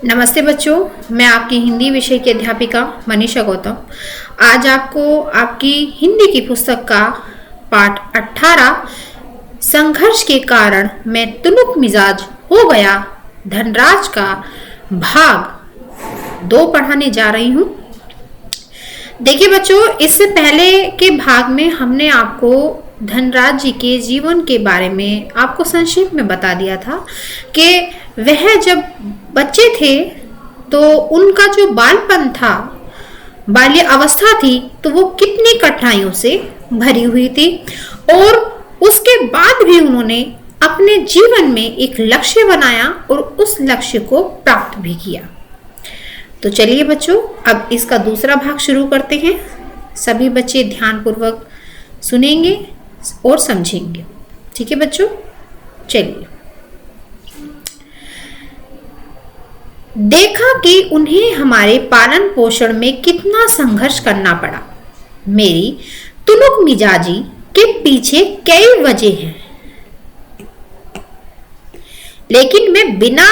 नमस्ते बच्चों, मैं आपकी हिंदी विषय की अध्यापिका मनीषा गौतम आज आपको आपकी हिंदी की पुस्तक का पाठ 18 संघर्ष के कारण मैं तुनुक मिजाज हो गया धनराज का भाग 2 पढ़ाने जा रही हूँ। देखिए बच्चों, इससे पहले के भाग में हमने आपको धनराज जी के जीवन के बारे में आपको संक्षेप में बता दिया था कि वह जब बच्चे थे तो उनका जो बालपन था, बाल्य अवस्था थी, तो वो कितनी कठिनाइयों से भरी हुई थी और उसके बाद भी उन्होंने अपने जीवन में एक लक्ष्य बनाया और उस लक्ष्य को प्राप्त भी किया। तो चलिए बच्चों, अब इसका दूसरा भाग शुरू करते हैं। सभी बच्चे ध्यानपूर्वक सुनेंगे और समझेंगे। ठीक है बच्चों, चलिए। देखा कि उन्हें हमारे पालन पोषण में कितना संघर्ष करना पड़ा। मेरी तुनुक मिजाजी के पीछे कई वजह हैं, लेकिन मैं बिना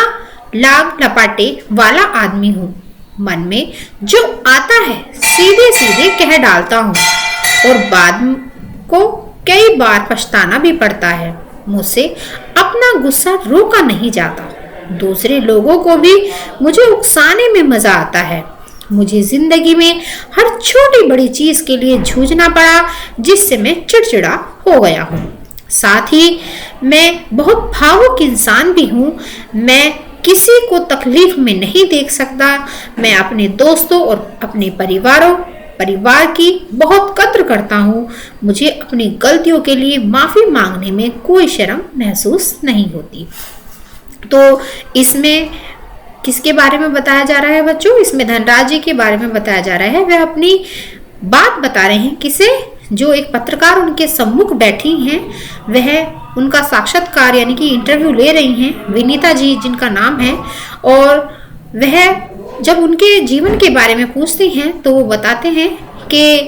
लाग लपाटे वाला आदमी हूँ। मन में जो आता है सीधे सीधे कह डालता हूँ और बाद को कई बार पछताना भी पड़ता है। मुझसे अपना गुस्सा रोका नहीं जाता। दूसरे लोगों को भी मुझे उकसाने में मजा आता है। मुझे जिंदगी में हर छोटी बड़ी चीज के लिए जूझना पड़ा, जिससे मैं चिड़चिड़ा हो गया हूँ। साथ ही मैं बहुत भावुक इंसान भी हूँ। मैं किसी को तकलीफ में नहीं देख सकता। मैं अपने दोस्तों और अपने परिवार की बहुत कद्र करता हूँ। मुझे अपनी गलतियों के लिए माफी मांगने में कोई शर्म महसूस नहीं होती। तो इसमें किसके बारे में बताया जा रहा है बच्चों? इसमें धनराज जी के बारे में बताया जा रहा है। वह अपनी बात बता रहे हैं। किसे? जो एक पत्रकार उनके सम्मुख बैठी हैं, वह उनका साक्षात्कार यानी कि इंटरव्यू ले रही हैं, विनीता जी जिनका नाम है। और वह जब उनके जीवन के बारे में पूछती हैं तो वो बताते हैं कि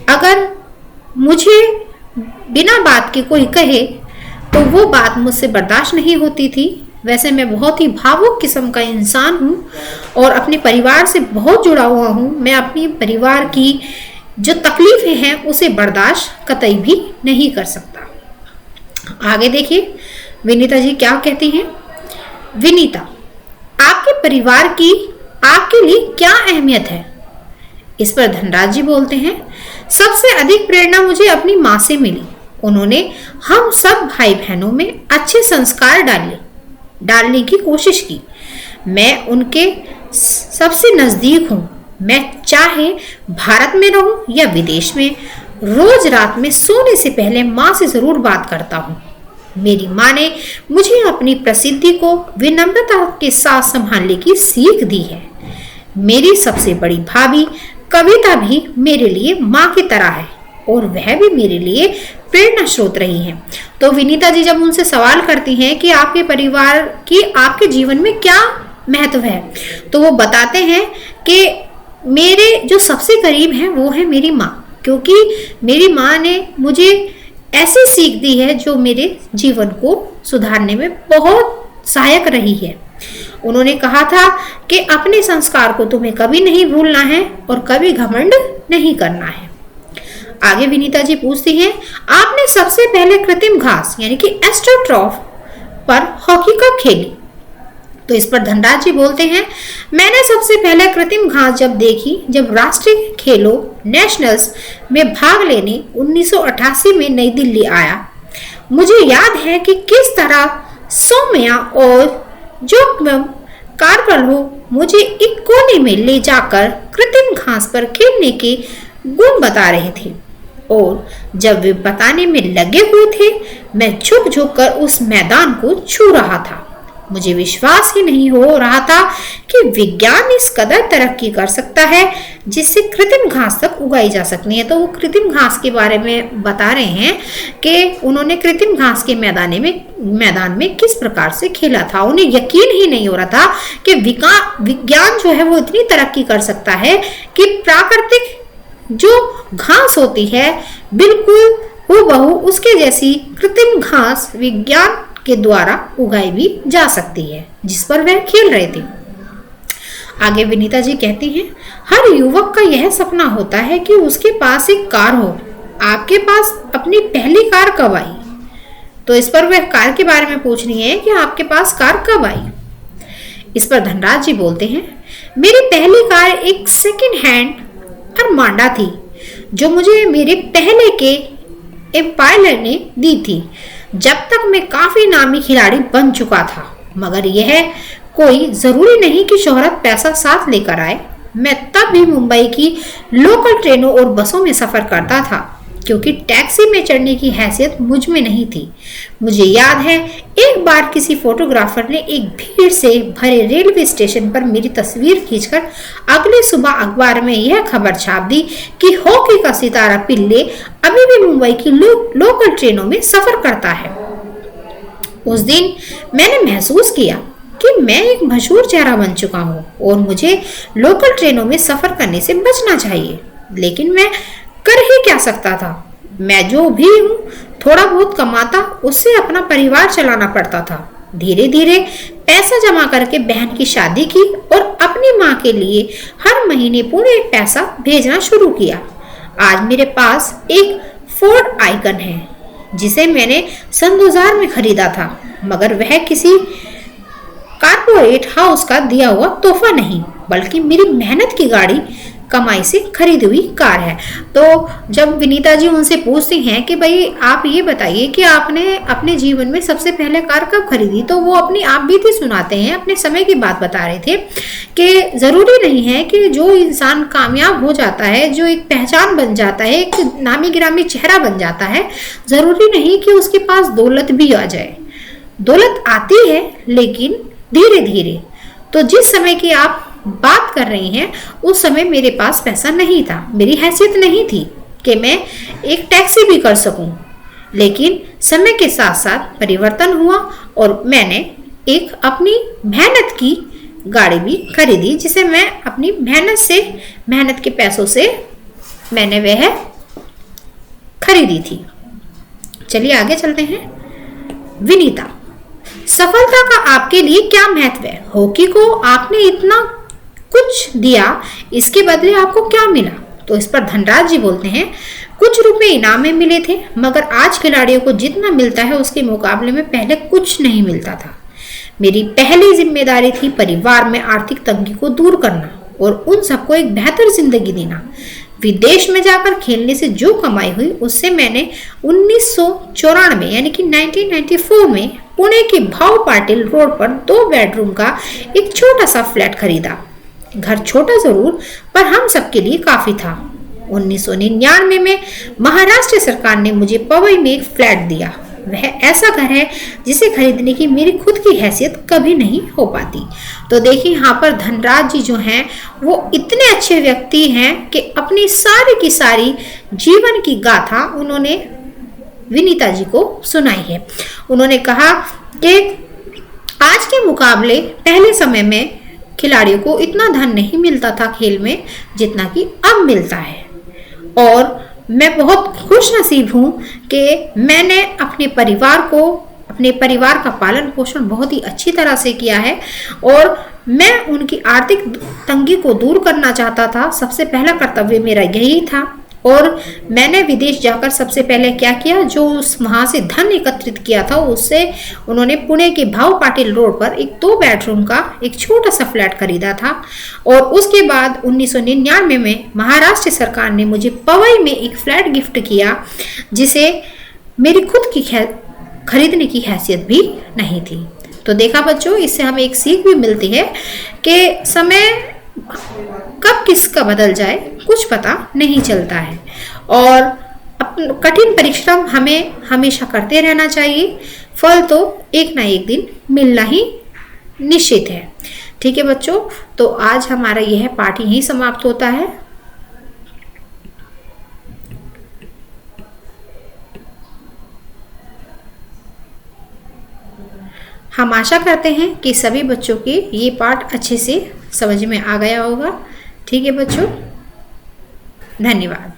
अगर मुझे बिना बात के कोई कहे तो वो बात मुझसे बर्दाश्त नहीं होती थी। वैसे मैं बहुत ही भावुक किस्म का इंसान हूँ और अपने परिवार से बहुत जुड़ा हुआ हूँ। मैं अपनी परिवार की जो तकलीफें हैं उसे बर्दाश्त कतई भी नहीं कर सकता। आगे देखिए विनीता जी क्या कहती हैं। विनीता, आपके परिवार की आपके लिए क्या अहमियत है? इस पर धनराज जी बोलते हैं, सबसे अधिक प्रेरणा मुझे अपनी माँ से मिली। उन्होंने हम सब भाई बहनों में अच्छे संस्कार डालने की कोशिश की। मैं उनके सबसे नजदीक हूँ। मैं चाहे भारत में रहूं या विदेश में, रोज रात में सोने से पहले माँ से जरूर बात करता हूँ। मेरी माँ ने मुझे अपनी प्रसिद्धि को विनम्रता के साथ संभालने की सीख दी है। मेरी सबसे बड़ी भाभी कविता भी मेरे लिए माँ की तरह है और वह भी मेरे लिए प्रेरणा स्रोत रही है। तो विनीता जी जब उनसे सवाल करती हैं कि आपके परिवार की आपके जीवन में क्या महत्व है, तो वो बताते हैं कि मेरे जो सबसे करीब है वो है मेरी माँ, क्योंकि मेरी माँ ने मुझे ऐसी सीख दी है जो मेरे जीवन को सुधारने में बहुत सहायक रही है। उन्होंने कहा था कि अपने संस्कार को तुम्हें कभी नहीं भूलना है और कभी घमंड नहीं करना है। आगे विनीता जी पूछती हैं, आपने सबसे पहले कृत्रिम घास यानी कि एस्ट्रोटर्फ पर हॉकी कब खेली? तो इस पर धनराज जी बोलते हैं, मैंने सबसे पहले कृत्रिम घास जब देखी जब राष्ट्रीय खेलों नेशनल्स में भाग लेने 1988 में नई दिल्ली आया। मुझे याद है कि किस तरह सौम्या और जोकमम कारपल्हो मुझे एक कोने में ले जाकर कृत्रिम घास पर खेलने के गुण बता रहे थे और जब वे बताने में लगे हुए थे, मैं झुक झुक कर उस मैदान को छू रहा था। मुझे विश्वास ही नहीं हो रहा था कि विज्ञान इस कदर तरक्की कर सकता है जिससे कृत्रिम घास तक उगाई जा सकती है। तो वो कृत्रिम घास के बारे में बता रहे हैं कि उन्होंने कृत्रिम घास के मैदान में किस प्रकार से खेला था। उन्हें यकीन ही नहीं हो रहा था कि विज्ञान जो है वो इतनी तरक्की कर सकता है कि प्राकृतिक जो घास होती है बिल्कुल हूबहू उसके जैसी कृत्रिम घास विज्ञान के द्वारा उगाई भी जा सकती है, जिस पर वह खेल रहे थे। आगे विनीता जी कहती हैं, हर युवक का यह सपना होता है कि उसके पास एक कार हो। आपके पास अपनी पहली कार कब आई? तो इस पर वह कार के बारे में पूछ रही है कि आपके पास कार कब आई। इस पर धनराज जी बोलते हैं, मेरी पहली कार एक सेकंड हैंड अरमांडा थी जो मुझे मेरे पहले के एम्पायर ने दी थी, जब तक मैं काफी नामी खिलाड़ी बन चुका था। मगर यह कोई जरूरी नहीं कि शोहरत पैसा साथ लेकर आए। मैं तब भी मुंबई की लोकल ट्रेनों और बसों में सफर करता था, क्योंकि टैक्सी में चढ़ने की हैसियत मुझ में नहीं थी। मुझे याद है एक बार किसी फोटोग्राफर ने एक भीड़ से भरे रेलवे स्टेशन पर मेरी तस्वीर खींचकर अगली सुबह अखबार में यह खबर छाप दी कि हॉकी का सितारा पिल्ले अभी भी मुंबई की लोकल ट्रेनों में सफर करता है। उस दिन मैंने महसूस किया कि मैं एक मशहूर चेहरा बन चुका हूँ और मुझे लोकल ट्रेनों में सफर करने से बचना चाहिए। लेकिन मैं कर ही क्या सकता था? मैं जो भी हूँ थोड़ा बहुत कमाता, उससे अपना परिवार चलाना पड़ता था। धीरे धीरे पैसा जमा करके बहन की शादी की और अपनी माँ के लिए हर महीने पूरे पैसा भेजना शुरू किया। आज मेरे पास एक फोर्ड आइकन है जिसे मैंने सन 2000 में खरीदा था, मगर वह किसी कारपोरेट हाउस का दिया हुआ तोहफा नहीं, बल्कि मेरी मेहनत की गाड़ी कमाई से खरीदी हुई कार है। तो जब विनीता जी उनसे पूछती हैं कि भाई आप ये बताइए कि आपने अपने जीवन में सबसे पहले कार कब खरीदी, तो वो अपनी आप बीती सुनाते हैं, अपने समय की बात बता रहे थे कि जरूरी नहीं है कि जो इंसान कामयाब हो जाता है, जो एक पहचान बन जाता है, एक नामी गिरामी चेहरा बन जाता है, जरूरी नहीं कि उसके पास दौलत भी आ जाए। दौलत आती है लेकिन धीरे धीरे। तो जिस समय की आप बात कर रही हैं उस समय मेरे पास पैसा नहीं था, मेरी हैसियत नहीं थी कि मैं एक टैक्सी भी कर सकूं। लेकिन समय के साथ साथ परिवर्तन हुआ और मैंने एक अपनी मेहनत की गाड़ी भी खरीदी, जिसे मैं अपनी मेहनत के पैसों से मैंने वह खरीदी थी। चलिए आगे चलते हैं। विनीता, सफलता का आपके लिए क्या महत्व है? हॉकी को आपने इतना कुछ दिया, इसके बदले आपको क्या मिला? तो इस पर धनराज जी बोलते हैं, कुछ रुपए इनाम में मिले थे, मगर आज खिलाड़ियों को जितना मिलता है उसके मुकाबले में पहले कुछ नहीं मिलता था। मेरी पहली जिम्मेदारी थी परिवार में आर्थिक तंगी को दूर करना और उन सबको एक बेहतर जिंदगी देना। विदेश में जाकर खेलने से जो कमाई हुई उससे मैंने 1994 यानी कि 1994 में पुणे के भाव पाटिल रोड पर 2 बेडरूम का एक छोटा सा फ्लैट खरीदा। घर छोटा जरूर, पर हम सबके लिए काफी था। 1999 में महाराष्ट्र सरकार ने मुझे पवई में एक फ्लैट दिया। वह ऐसा घर है जिसे खरीदने की मेरी खुद की हैसियत कभी नहीं हो पाती। तो देखिए यहाँ पर धनराज जी जो हैं वो इतने अच्छे व्यक्ति हैं कि अपनी सारी की सारी जीवन की गाथा उन्होंने विनीता जी को सुनाई है। उन्होंने कहा कि आज के मुकाबले पहले समय में खिलाड़ियों को इतना धन नहीं मिलता था खेल में जितना कि अब मिलता है, और मैं बहुत खुश नसीब हूँ कि मैंने अपने परिवार का पालन पोषण बहुत ही अच्छी तरह से किया है और मैं उनकी आर्थिक तंगी को दूर करना चाहता था। सबसे पहला कर्तव्य मेरा यही था और मैंने विदेश जाकर सबसे पहले क्या किया, जो वहाँ से धन एकत्रित किया था उससे उन्होंने पुणे के भाव पाटिल रोड पर एक 2 बेडरूम का एक छोटा सा फ्लैट खरीदा था। और उसके बाद 1999 में महाराष्ट्र सरकार ने मुझे पवई में एक फ्लैट गिफ्ट किया जिसे मेरी खुद की खरीदने की हैसियत भी नहीं थी। तो देखा बच्चों, इससे हमें एक सीख भी मिलती है कि समय कब किसका बदल जाए कुछ पता नहीं चलता है और कठिन परिश्रम हमें हमेशा करते रहना चाहिए। फल तो एक ना एक दिन मिलना ही निश्चित है। ठीक है बच्चों, तो आज हमारा यह पाठ यहीं समाप्त होता है। हम आशा करते हैं कि सभी बच्चों के ये पाठ अच्छे से समझ में आ गया होगा। ठीक है बच्चों, धन्यवाद।